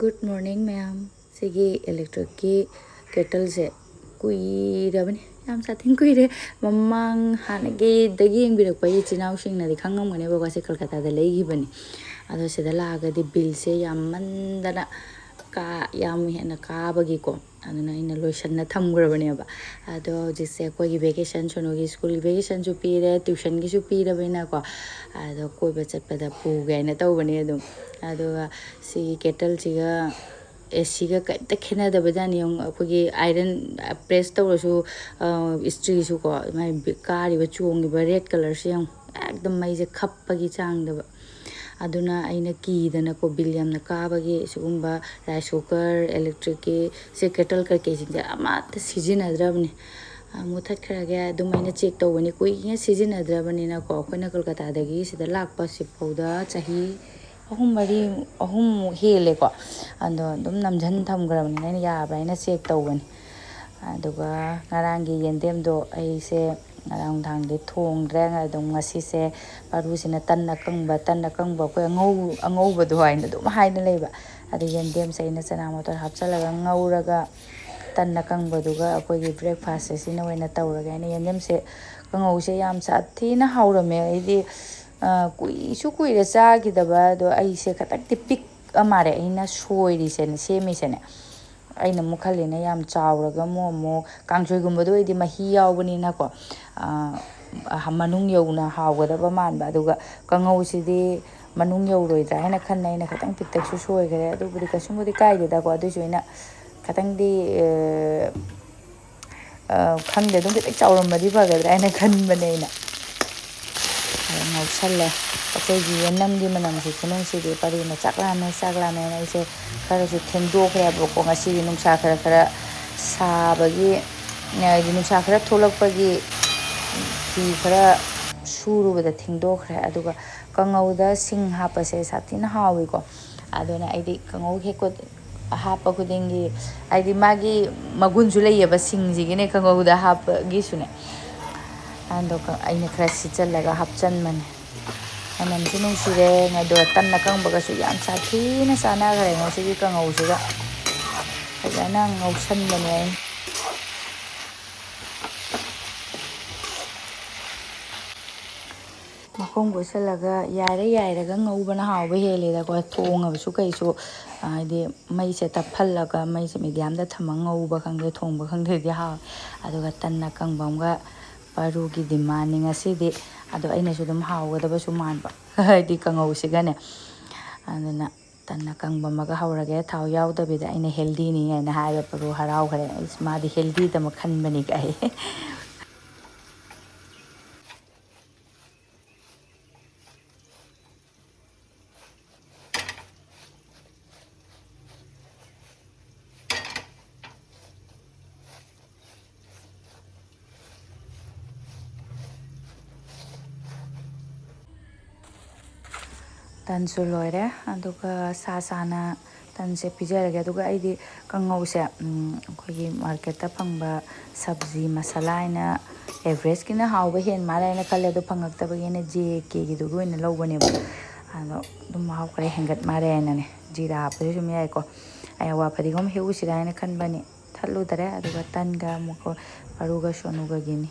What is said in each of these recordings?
Good morning ma'am. Sigi electric ki kettle se kuirabani. Yam satin kuire mamang hanagi dagi ingbirak pai chinau sing na dikhangam ngane baga se Kolkata da legi bani. Ado se da laga di bill se yam mandana ka yam hena ka bagi ko. Aduna ina lotion na thamgrabani ba. Ado jise ko gi vacation chono gi school vacation ju pire tuition gi ju pire bina ko. Ado koi ba chatpada pu ga na tawbani adum. Ado si kettle siga एसीगा कई खेनादब जानी अखोगी iron press तौरसु स्ट्रीसु को my कारिब चोंगिबा red colour से एकदम मईजे खप्पगी चांगदब अदुना अइना कीदना को bill यामना काबगी सुगुंबा rice cooker electric की से kettle करके सिंजे अमात सिजिनद्रबनी मुथाखरागे अदुम अइना check तौबनी कुइना सिजिनद्रबनीना को अखोना कोलकातादगी सिदा लाकपा सिफौदा चाही ahum hele ko ando dum namjan thamgrabani naina yabra ina check tawbani aduga ngarangi yendem do ai se ngarang thang de thongdre ngadum ngasi se paru sina tanna kangba ko angau ba do haina dum haina leiba adu yendem se ina chana motor hapchalaga ngauraga tanna kangba duga akoi gi breakfast se sina waina tawraga ina yendem se kangau se yam sathina haurame idi कुईसु कुईरे चागिदबा दो अइसे खतक्ति pick अमारे अइना सोइरिसेने सेमिसेने अइना मुखलेने याम चावरगा मोमो कांगसोइगुंबदो इदि मही यावबनिना को मनुंग यौना हावगदबा मानबा अदुगा कंगौसिदि मनुंग यौरोइद्रा हैना खन्ना अइना खतंग पिक्तक्सु सोइगरे अदुबुदि कसुमुदि काइदेदा को अदुसु अइना खतंगदि खंगदे दुम खितक चावरमदि फगदरा हैना खनबने अइना ngausalle akoigi yenamgi manamsi khunungsi parina chaklame na ise kharasu thengdokre boko ngasi nungsa khara sabagi nagi nungsa khara tholakpagi fi khara surubada thengdokre aduga kangauda sing hapase satina hawi ko aduna aidi kangau heko hapa kudingi aidi magi magunju leyaba singjigine kangauda hapagi sune ando aina khara sichalaga hapchanman anam sinu sire ngado tanna kangbaga su yam sathina sana gare ngosigi kangau siga ajana ngausan bane makom gosalaga yairaga ngaubana hawba heleda ko thonga su kaisu ade mai se taphallaga mai se medium da thamang ngauba khangde thongba khangde di ha aduga tanna kangbamga parugi dimani ngasidi ado aina su dum hawgadaba su manba di kangau sigane adana tanna kangbamaga hawrage thaw yawdabida aina healthy ni aina haiba paru haraw khare ismadi healthy da makhanbani kai tansu loire aduga sana tanse pijarage aduga aidi kangau se khogi market ta phangba sabji masala ina average kina hawba hen mara ina khale do phangak tabagi ne je ke gi du goina lobane ba ado dum haw kare hengat mare ina ne jira hapu sum yai ko ayawa padigom heu sira ina khanbani thallu dare aduga tanga muko paruga sonuga gini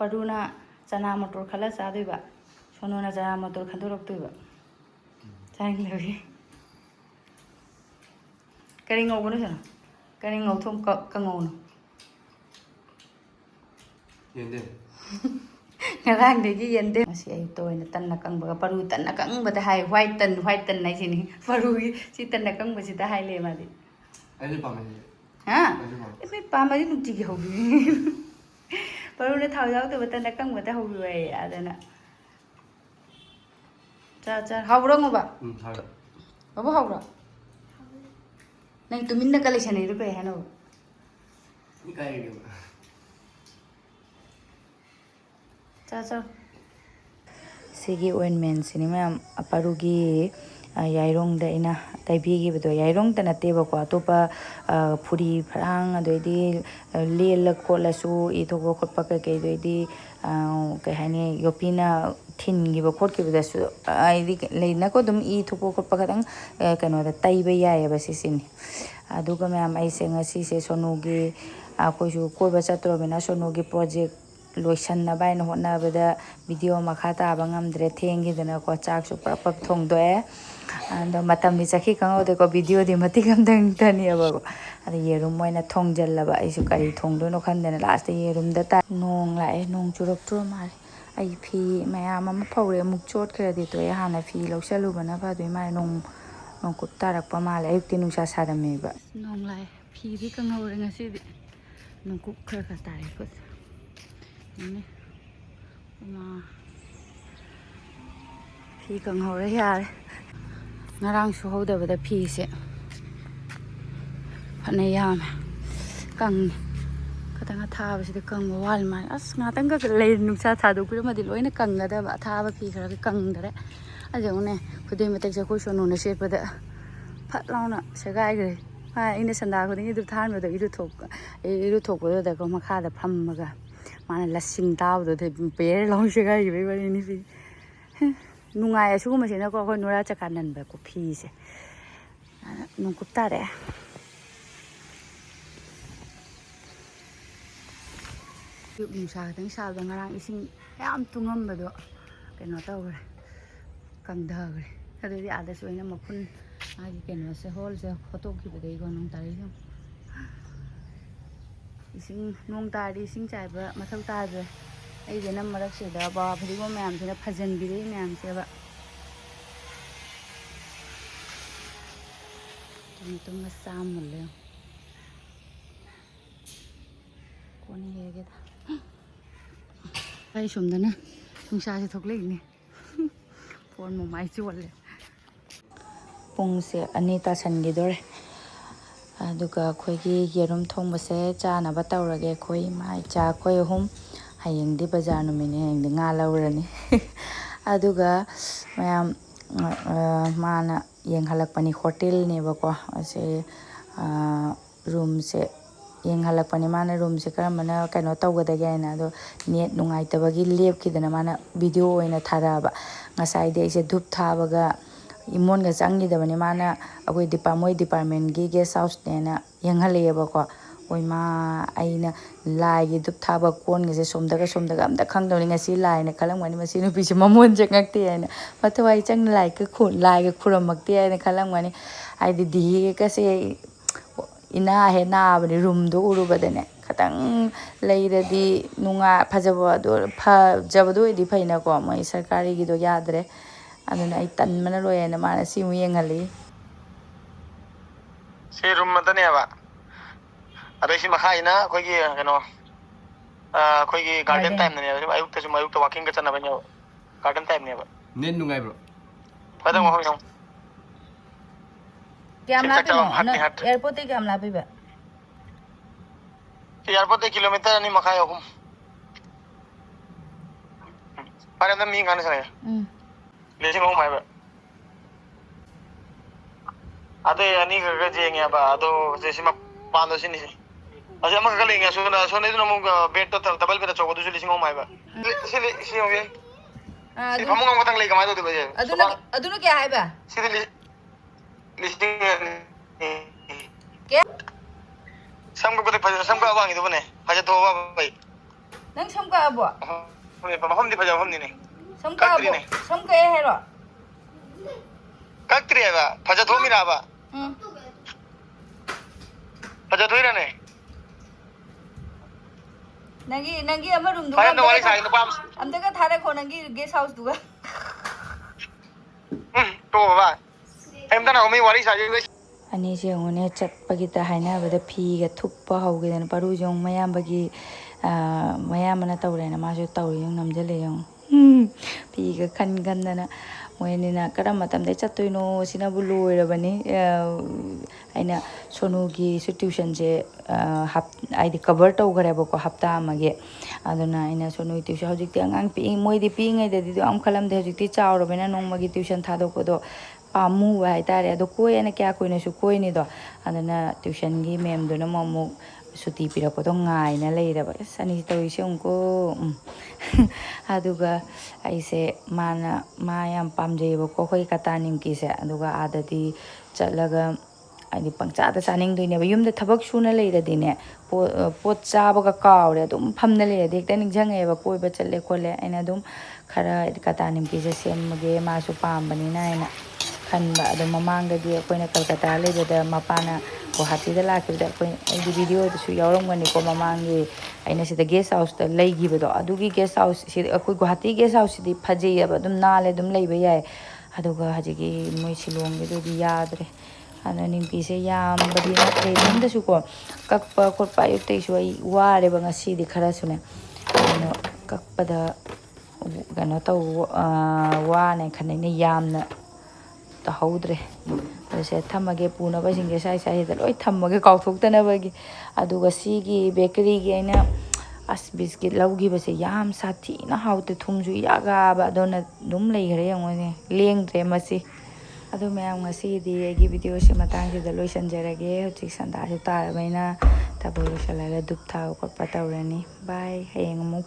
Paduna chana motor khala chadoiba sonona chana motor khandoroktoiba changlebi kari ngaugono sana kari ngauthom kangauno yendem ngarang degi yendem masi ai toina tanna kangbaga paru tanna kangbada hai white tan nai sini paru si tanna kangba si da hai le madi ai pamai ha ai pamai nukti gi hobi paru ne thau yaw to tanna kangbada hobi wai adana cha hawro ngoba hawro baba hawro nang tuminna collection iru kai hano ni kai ri cha sigi ointment sini ma'am aparugi ꯌꯥꯏꯔꯣꯡꯗ ꯑꯩꯅ ꯇꯩꯕꯤꯈꯤꯕꯗꯣ ꯌꯥꯏꯔꯣꯡꯗ ꯅꯠꯇꯦꯕꯀꯣ ꯑꯇꯣꯞꯄ ꯐꯨꯔꯤ ꯐꯔꯥꯡ ꯑꯗꯩꯗꯤ ꯂꯦꯜꯂ ꯈꯣꯠꯂꯁꯨ E ꯊꯣꯛꯄ ꯈꯣꯠꯄ ꯀꯩꯀꯩꯗꯩꯗꯤ ꯀꯩ ꯍꯥꯏꯅꯤ ꯌꯣꯠꯄꯤꯅ ꯊꯤꯟꯈꯤꯕ ꯈꯣꯠꯈꯤꯕꯗꯁꯨ ꯍꯥꯏꯗꯤ ꯂꯩꯅꯀꯣ ꯑꯗꯨꯝ ꯏ ꯊꯣꯛꯄ ꯈꯣꯠꯄ ꯈꯤꯇꯪ ꯀꯩꯅꯣꯗ ꯇꯩꯕ ꯌꯥꯏꯑꯕ ꯁꯤꯁꯤꯅꯤ ꯑꯗꯨꯒ ꯃꯌꯥꯝ ꯑꯩꯁꯦ ꯉꯁꯤꯁꯦ ꯁꯣꯅꯨꯒꯤ ꯑꯩꯈꯣꯏꯁꯨ ꯀꯣꯏꯕ ꯆꯠꯇꯣꯔꯕꯅꯤꯅ ꯁꯣꯅꯨꯒꯤ ꯄ꯭ꯔꯣꯖꯦꯛ ꯂꯣꯏꯁꯟꯅꯕ ꯍꯥꯏꯅ ꯍꯣꯠꯅꯕꯗ ꯚꯤꯗꯤꯑꯣ ꯃꯈꯥ ꯇꯥꯕ ꯉꯝꯗ꯭ꯔꯦ ꯊꯦꯡꯈꯤꯗꯅꯀꯣ ꯆꯥꯛꯁꯨ ꯄꯞ ꯊꯣꯡꯗꯣꯛꯑꯦ ꯑꯗꯣ ꯃꯇꯝꯗꯤ ꯆꯠꯈꯤ ꯈꯪꯍꯧꯗꯦꯀꯣ ꯚꯤꯗꯤꯑꯣꯗꯤ ꯃꯇꯤꯛ ꯑꯃꯇꯪꯇꯅꯦꯕꯀꯣ ꯑꯗ ꯌꯦꯔꯨꯝ ꯑꯣꯏꯅ ꯊꯣꯡꯖꯤꯜꯂꯕ ꯑꯩꯁꯨ ꯀꯔꯤ ꯊꯣꯡꯗꯣꯏꯅꯣ ꯈꯟꯗꯅ ꯂꯥꯁꯇ ꯌꯦꯔꯨꯝꯗ ꯇꯥꯏ ꯅꯣꯡ ꯂꯥꯛꯑꯦ ꯅꯣꯡ ꯆꯨꯔꯛꯇ꯭ꯔꯣ ꯃꯥꯜꯂꯦ ꯑꯩ ꯐꯤ ꯃꯌꯥꯝ ꯑꯃ ꯐꯧꯔꯦ ꯑꯃꯨꯛ ꯆꯣꯠꯈ꯭ꯔꯗꯤ ꯇꯣꯛꯑꯦ ꯍꯥꯟꯅ ꯐꯤ ꯂꯧꯁꯜꯂꯨꯕꯅ ꯐꯗꯣꯏ ꯃꯥꯜꯂꯦ ꯅꯣꯡꯀꯨꯞ ꯇꯥꯔꯛꯄ ꯃꯥꯜꯂꯦ ꯑꯌꯨꯛꯇꯤ ꯅꯨꯡꯁꯥ ꯁꯥꯔꯝꯃꯦꯕ ꯅꯣꯡ ꯂꯥꯛꯑꯦ ꯐꯤꯗꯤ ꯀꯪꯍꯧꯔꯦ ꯉꯁꯤꯗꯤ ꯅꯣꯡꯀꯨꯞ ꯈꯔ ꯇꯥꯔꯦ ꯈꯨꯠ ꯐꯤ ꯀꯪꯍꯧꯔꯦ ꯌꯥꯔꯦ ꯉꯔꯥꯡ ꯁꯨꯍꯧꯗꯕꯗ ꯐꯤꯁꯦ ꯐꯅ ꯌꯥꯝꯃꯦ ꯀꯪꯉꯤ ꯈꯇꯪ ꯑꯊꯥꯕꯁꯤꯗꯤ ꯀꯪꯕ ꯋꯥꯠꯂꯤ ꯃꯥꯜꯂꯦ ꯑꯁ ꯉꯥꯛꯇꯪ ꯈꯛꯇ ꯂꯩ ꯅꯨꯡꯁꯥ ꯊꯥꯗꯣꯛꯄꯤꯔꯝꯃꯗꯤ ꯂꯣꯏꯅ ꯀꯪꯒꯗꯕ ꯑꯊꯥꯕ ꯐꯤ ꯈꯔꯒ ꯀꯪꯗꯔꯦ ꯑꯗꯨꯅꯦ ꯈꯨꯗꯩ ꯃꯇꯦꯛꯁꯦ ꯑꯩꯈꯣꯏ ꯁꯣꯅꯨꯅ ꯁꯦꯠꯄꯗ ꯐꯠ ꯂꯥꯎꯅ ꯁꯦꯒꯥꯏꯈ꯭ꯔꯦ ꯑꯩꯅ ꯁꯟꯗꯥ ꯈꯨꯗꯤꯡꯒꯤ ꯑꯗꯨ ꯊꯥꯍꯟꯕꯗꯣ ꯏꯔꯨꯊꯣꯛꯄꯗꯨꯗꯀꯣ ꯃꯈꯥꯗ ꯐꯝꯃꯒ ꯃꯥꯅ ꯂꯁꯤꯡ ꯇꯥꯕꯗꯨꯗ ꯄꯦꯔ ꯂꯥꯎ ꯁꯦꯒꯥꯏꯈꯤꯕꯩ ꯋꯥꯔꯤꯅꯤ ꯐꯤ ꯅꯨꯡꯉꯥꯏ ꯑꯁꯤꯒꯨꯝꯕꯁꯤꯅꯀꯣ ꯑꯩꯈꯣꯏ ꯅꯨꯔꯥ ꯆꯀꯥ ꯅꯟꯕꯀꯣ ꯐꯤꯁꯦ ꯅꯣꯡꯀꯨꯞ ꯇꯥꯔꯛꯑꯦ ꯑꯌꯨꯛ ꯅꯨꯡꯁꯥ ꯈꯤꯇꯪ ꯁꯥꯕꯗ ꯉꯔꯥꯡ ꯏꯁꯤꯡ ꯌꯥꯝ ꯇꯨꯡꯉꯝꯕꯗꯣ ꯀꯩꯅꯣ ꯇꯧꯈ꯭ꯔꯦ ꯀꯪꯊꯈ꯭ꯔꯦ ꯑꯗꯨꯗꯤ ꯑꯥꯗꯁꯨ ꯑꯩꯅ ꯃꯈꯨꯟ ꯃꯥꯒꯤ ꯀꯩꯅꯣꯁꯦ ꯍꯣꯜꯁꯦ ꯍꯣꯠꯇꯣꯛꯈꯤꯕꯗꯒꯤꯀꯣ ꯅꯣꯡ ꯇꯥꯔꯛꯏꯁꯨ ꯏꯁꯤꯡ ꯅꯣꯡ ꯇꯥꯔꯗꯤ ꯏꯁꯤꯡ ꯆꯥꯏꯕ ꯃꯊꯧ ꯇꯥꯗ꯭ꯔꯦ ꯑꯩꯁꯤꯅ ꯃꯔꯛꯁꯤꯗ ꯕꯋꯥ ꯐꯗꯤꯒꯣꯝ ꯃꯌꯥꯝꯁꯤꯅ ꯐꯖꯟꯕꯤꯔꯛꯏ ꯃꯌꯥꯝꯁꯦꯕ ꯇꯨꯝ ꯃꯆꯥ ꯃꯨꯜꯂꯦ ꯀꯣꯟꯅ ꯍꯦꯛꯒꯦꯗ ꯑꯩ ꯁꯣꯝꯗꯅ ꯅꯨꯡꯁꯥꯁꯦ ꯊꯣꯛꯂꯛꯏꯅꯦ ꯐꯣꯟ ꯃꯃꯥꯏ ꯆꯣꯜꯂꯦ ꯄꯨꯡꯁꯦ 2 ꯇꯥꯁꯟꯈꯤꯗꯣꯔꯦ ꯑꯗꯨꯒ ꯑꯩꯈꯣꯏꯒꯤ ꯌꯦꯔꯨꯝ ꯊꯣꯡꯕꯁꯦ ꯆꯥꯅꯕ ꯇꯧꯔꯒꯦ ꯑꯩꯈꯣꯏ ꯏꯃꯥ ꯏꯆꯥ ꯑꯩꯈꯣꯏ ꯑꯍꯨꯝ ꯍꯌꯦꯡꯗꯤ ꯕꯖꯥꯔ ꯅꯨꯃꯤꯠꯅꯤ ꯍꯌꯦꯡꯗꯤ ꯉꯥ ꯂꯧꯔꯅꯤ ꯑꯗꯨꯒ ꯃꯌꯥꯝ ꯃꯥꯅ ꯌꯦꯡꯍꯜꯂꯛꯄꯅꯤ ꯍꯣꯇꯦꯜꯅꯦꯕꯀꯣ ꯑꯁꯤ ꯔꯨꯝꯁꯦ ꯌꯦꯡꯍꯜꯂꯛꯄꯅꯤ ꯃꯥꯅ ꯔꯨꯝꯁꯦ ꯀꯔꯝꯕꯅ ꯀꯩꯅꯣ ꯇꯧꯒꯗꯒꯦ ꯍꯥꯏꯅ ꯑꯗꯣ ꯅꯦꯠ ꯅꯨꯡꯉꯥꯏꯇꯕꯒꯤ ꯂꯦꯞꯈꯤꯗꯅ ꯃꯥꯅ ꯚꯤꯗꯤꯑꯣ ꯑꯣꯏꯅ ꯊꯥꯔꯛꯑꯕ ꯉꯁꯥꯏꯗꯤ ꯑꯩꯁꯦ ꯙꯨꯞ ꯊꯥꯕꯒ ꯏꯃꯣꯟꯒ ꯆꯪꯈꯤꯗꯕꯅꯤ ꯃꯥꯅ ꯑꯩꯈꯣꯏ ꯃꯣꯏ ꯗꯤꯄꯥꯔꯠꯃꯦꯟꯒꯤ ꯒꯦꯁ ꯍꯥꯎꯁꯅꯦꯅ ꯌꯦꯡꯍꯜꯂꯛꯑꯦꯕꯀꯣ ꯍꯣꯏ ꯃꯥ ꯑꯩꯅ ꯂꯥꯏꯒꯤ ꯙꯨꯞ ꯊꯥꯕ ꯀꯣꯟꯒꯁꯦ ꯁꯣꯝꯗꯒ ꯑꯝꯇ ꯈꯪꯗꯕꯅꯤ ꯉꯁꯤ ꯂꯥꯏꯅ ꯈꯜꯂꯝꯒꯅꯤ ꯃꯁꯤ ꯅꯨꯄꯤꯁꯦ ꯃꯃꯣꯟ ꯆꯪꯉꯛꯇꯦ ꯍꯥꯏꯅ ꯃꯊꯋꯥꯏ ꯆꯪꯅ ꯂꯥꯏꯒ ꯈꯨꯔꯝꯃꯛꯇꯦ ꯍꯥꯏꯅ ꯈꯜꯂꯝꯒꯅꯤ ꯍꯥꯏꯗꯤ ꯗꯤꯍꯦꯒꯁꯦ ꯏꯅꯥ ꯍꯦꯛ ꯅꯥꯕꯅꯤ ꯔꯨꯝꯗꯣ ꯎꯔꯨꯕꯗꯅꯦ ꯈꯤꯇꯪ ꯂꯩꯔꯗꯤ ꯐꯖꯕꯗꯣ ꯑꯣꯏꯗꯤ ꯐꯩꯅꯀꯣ ꯃꯣꯏ ꯁꯔꯀꯥꯔꯒꯤꯗꯣ ꯌꯥꯗ꯭ꯔꯦ ꯑꯗꯨꯅ ꯑꯩ ꯇꯟꯕꯅ ꯂꯣꯏꯔꯦꯅ ꯃꯥꯅ ꯁꯤꯃꯨꯛ ꯌꯦꯡꯍꯜꯂꯤ ꯁꯤ ꯔꯨꯝ ꯑꯃꯇꯅꯦꯕ ꯑꯗꯩ ꯁꯤ ꯃꯈꯥꯁꯤꯅ ꯑꯩꯈꯣꯏꯒꯤ ꯀꯩꯅꯣ ꯑꯩꯈꯣꯏꯒꯤ ꯒꯥꯔꯗꯦꯟ ꯇꯥꯏꯝꯅꯦꯕ ꯑꯌꯨꯛꯇ ꯋꯥꯀꯤꯡꯒ ꯆꯠꯅꯕꯅꯦꯕ ꯒꯥꯔꯗꯦꯟ ꯇꯥꯏꯝꯅꯦꯕ ꯅꯦꯠ ꯅꯨꯡꯉꯥꯏꯕ꯭ꯔꯣ ꯐꯗꯧ ꯃꯐꯝ ꯀꯌꯥꯝ ꯂꯥꯞꯄꯤꯅꯣ ꯑꯦꯌꯥꯔꯄꯣꯔꯠꯇꯩ ꯀꯌꯥꯝ ꯂꯥꯞꯄꯤꯕ एयरपोर्ट किलोमीटर 2.5 3 फरे मी गाने सर लेसिंग होम है अदे अनि गग जेंगेबा अदो जेसिमा पालो सिनी असे अमक गलेंगे सोने दु नमु बेड तो डबल बेड चोको दुसु लेसिंग होम है सी हो गए सी फमु ngam katang lei kamai do de aduna kya hai ba si listing kya sam ko de sam ka wangi do bane haja to ba bai nang sam ka abo mafam di faja mafam ni ne sam ka abo sam ka hai ro kakri ba faja to mi ra ba faja to ira ne nangi ama room du amta ka thare ko nangi guest house du to ba thmdana mi wari sa je ꯑꯅꯤꯁꯦ ꯌꯦꯡꯉꯨꯅꯦ ꯆꯠꯄꯒꯤꯗ ꯍꯥꯏꯅꯕꯗ ꯐꯤꯒ ꯊꯨꯞꯄ ꯍꯧꯈꯤꯗꯅ ꯄꯔꯨꯁꯦ ꯌꯦꯡꯉꯨ ꯃꯌꯥꯝꯕꯅ ꯇꯧꯔꯦꯅ ꯃꯥꯁꯨ ꯇꯧꯔꯤ ꯅꯝꯁꯤꯜꯂꯦ ꯌꯦꯡꯉꯨ ꯐꯤꯒ ꯈꯟꯗꯅ ꯃꯣꯏꯅꯤꯅ ꯀꯔꯝꯕ ꯃꯇꯝꯗꯩ ꯆꯠꯇꯣꯏꯅꯣ ꯁꯤꯅꯕꯨ ꯂꯣꯏꯔꯕꯅꯤ ꯑꯩꯅ ꯁꯣꯅꯨꯒꯤꯁꯨ ꯇ꯭ꯌꯨꯁꯟꯁꯦ ꯍꯥꯏꯗꯤ ꯀꯕꯔ ꯇꯧꯈ꯭ꯔꯦꯕꯀꯣ ꯍꯞꯇꯥ ꯑꯃꯒꯤ ꯑꯗꯨꯅ ꯑꯩꯅ ꯁꯣꯅꯨꯒꯤ ꯇ꯭ꯌꯨꯁꯟ ꯍꯧꯖꯤꯛꯇꯤ ꯑꯉꯥꯡ ꯃꯣꯏꯗꯤ ꯄꯤꯛꯏꯉꯩꯗꯗꯤ ꯌꯥꯝ ꯈꯜꯂꯝꯗꯦ ꯍꯧꯖꯤꯛꯇꯤ ꯆꯥꯎꯔꯕꯅꯤꯅ ꯅꯣꯡꯃꯒꯤ ꯇ꯭ꯌꯨꯁꯟ ꯊꯥꯗꯣꯛꯄꯗꯣ ꯄꯥꯝꯃꯨꯕ ꯍꯥꯏꯇꯥꯔꯦ ꯑꯗꯣ ꯀꯣꯏꯑꯅ ꯀꯌꯥ ꯀꯨꯏꯅꯁꯨ ꯀꯣꯏꯅꯤꯗꯣ ꯑꯗꯨꯅ ꯇ꯭ꯌꯨꯁꯟꯒꯤ ꯃꯦꯝꯗꯨꯅ ꯑꯃꯨꯛ ꯁꯨꯇꯤ ꯄꯤꯔꯛꯄꯗꯣ ꯉꯥꯏꯅ ꯂꯩꯔꯕ ꯑꯁ ꯑꯅꯤꯁꯤ ꯇꯧꯔꯤꯁꯦ ꯑꯃꯨꯛꯀꯣ ꯑꯗꯨꯒ ꯑꯩꯁꯦ ꯃꯥ ꯌꯥꯝ ꯄꯥꯝꯖꯩꯌꯦꯕꯀꯣ ꯑꯩꯈꯣꯏ ꯀꯇꯥ ꯅꯤꯝꯀꯤꯁꯦ ꯑꯗꯨꯒ ꯑꯥꯗꯗꯤ ꯆꯠꯂꯒ ꯍꯥꯏꯗꯤ ꯄꯪꯆꯥꯗ ꯆꯥꯅꯤꯡꯗꯣꯏꯅꯦꯕ ꯌꯨꯝꯗ ꯊꯕꯛ ꯁꯨꯅ ꯂꯩꯔꯗꯤꯅꯦ ꯄꯣꯠ ꯆꯥꯕꯒ ꯀꯥꯎꯔꯦ ꯑꯗꯨꯝ ꯐꯝꯅ ꯂꯩꯔꯗꯤ ꯍꯦꯛꯇ ꯅꯤꯡꯁꯤꯡꯉꯛꯑꯦꯕ ꯀꯣꯏꯕ ꯆꯠꯂꯦ ꯈꯣꯠꯂꯦ ꯑꯩꯅ ꯑꯗꯨꯝ ꯈꯔ ꯀꯇꯥ ꯅꯤꯝꯀꯤꯁꯦ ꯁꯦꯝꯃꯒꯦ ꯃꯥꯁꯨ ꯄꯥꯝꯕꯅꯤꯅ ꯍꯥꯏꯅ ꯈꯟꯕ ꯑꯗꯣ ꯃꯃꯥꯡꯗꯗꯤ ꯑꯩꯈꯣꯏꯅ ꯀꯜꯀꯇꯥ ꯂꯩꯕꯗ ꯃꯄꯥꯅ ꯒꯨꯋꯥꯍꯥꯇꯤꯗ ꯂꯥꯛꯈꯤꯕꯗ ꯑꯩꯒꯤ ꯚꯤꯗꯤꯑꯣꯗꯁꯨ ꯌꯥꯎꯔꯝꯒꯅꯤꯀꯣ ꯃꯃꯥꯡꯒꯤ ꯑꯩꯅ ꯁꯤꯗ ꯒꯦꯁ ꯍꯥꯎꯁꯇ ꯂꯩꯈꯤꯕꯗꯣ ꯑꯗꯨꯒꯤ ꯒꯦꯁ ꯍꯥꯎꯁꯁꯤꯗꯤ ꯑꯩꯈꯣꯏ ꯒꯨꯋꯥꯍꯥꯇꯤ ꯒꯦꯁ ꯍꯥꯎꯁꯁꯤꯗꯤ ꯐꯖꯩꯑꯕ ꯑꯗꯨꯝ ꯅꯥꯜꯂꯦ ꯑꯗꯨꯝ ꯂꯩꯕ ꯌꯥꯏ ꯑꯗꯨꯒ ꯍꯧꯖꯤꯛꯀꯤ ꯃꯣꯏ ꯁꯤꯂꯣꯡꯒꯤꯗꯨꯗꯤ ꯌꯥꯗ꯭ꯔꯦ ꯑꯗꯨꯅ ꯅꯤꯝꯀꯤꯁꯦ ꯌꯥꯝꯕꯗꯤ ꯅꯠꯇ꯭ꯔꯦ ꯌꯨꯝꯗꯁꯨꯀꯣ ꯀꯛꯄ ꯈꯣꯠꯄ ꯑꯌꯨꯛꯇꯒꯤꯁꯨ ꯑꯩ ꯋꯥꯔꯦꯕ ꯉꯁꯤꯗꯤ ꯈꯔꯁꯨꯅꯦ ꯑꯗꯨꯅ ꯀꯛꯄꯗ ꯀꯩꯅꯣ ꯋꯥꯅꯦ ꯈꯟꯅꯩꯅ ꯌꯥꯝꯅ ꯇꯧꯍꯧꯗ꯭ꯔꯦ ꯑꯗꯨ ꯁꯦ ꯊꯝꯃꯒꯦ ꯄꯨꯅꯕꯁꯤꯡꯁꯦ ꯁ꯭ꯋꯥꯏꯗ ꯂꯣꯏ ꯊꯝꯃꯒꯦ ꯀꯥꯎꯊꯣꯛꯇꯅꯕꯒꯤ ꯑꯗꯨꯒ ꯁꯤꯒꯤ ꯕꯦꯀꯔꯤꯒꯤ ꯑꯩꯅ ꯑꯁ ꯕꯤꯁꯀꯤꯠ ꯂꯧꯈꯤꯕꯁꯦ ꯌꯥꯝ ꯁꯥꯊꯤꯅ ꯍꯥꯎꯇꯦ ꯊꯨꯝꯁꯨ ꯏꯌꯥꯛꯕ ꯑꯗꯨꯅ ꯑꯗꯨꯝ ꯂꯩꯈ꯭ꯔꯦ ꯌꯦꯡꯉꯣꯅꯦ ꯂꯦꯡꯗ꯭ꯔꯦ ꯃꯁꯤ ꯑꯗꯨ ꯃꯌꯥꯝ ꯉꯁꯤꯒꯤꯗꯤ ꯑꯩꯒꯤ ꯚꯤꯗꯤꯑꯣꯁꯤ ꯃꯇꯥꯡꯁꯤꯗ ꯂꯣꯏꯁꯤꯟꯖꯔꯒꯦ ꯍꯧꯖꯤꯛ ꯁꯟꯗꯥꯁꯨ ꯇꯥꯔꯕꯅꯤꯅ ꯊꯕꯛ ꯂꯣꯏꯁꯤꯜꯂꯒ ꯙꯨꯞ ꯊꯥꯕ ꯈꯣꯠꯄ ꯇꯧꯔꯅꯤ ꯕꯥꯏ ꯍꯌꯦꯡ ꯑꯃꯨꯛ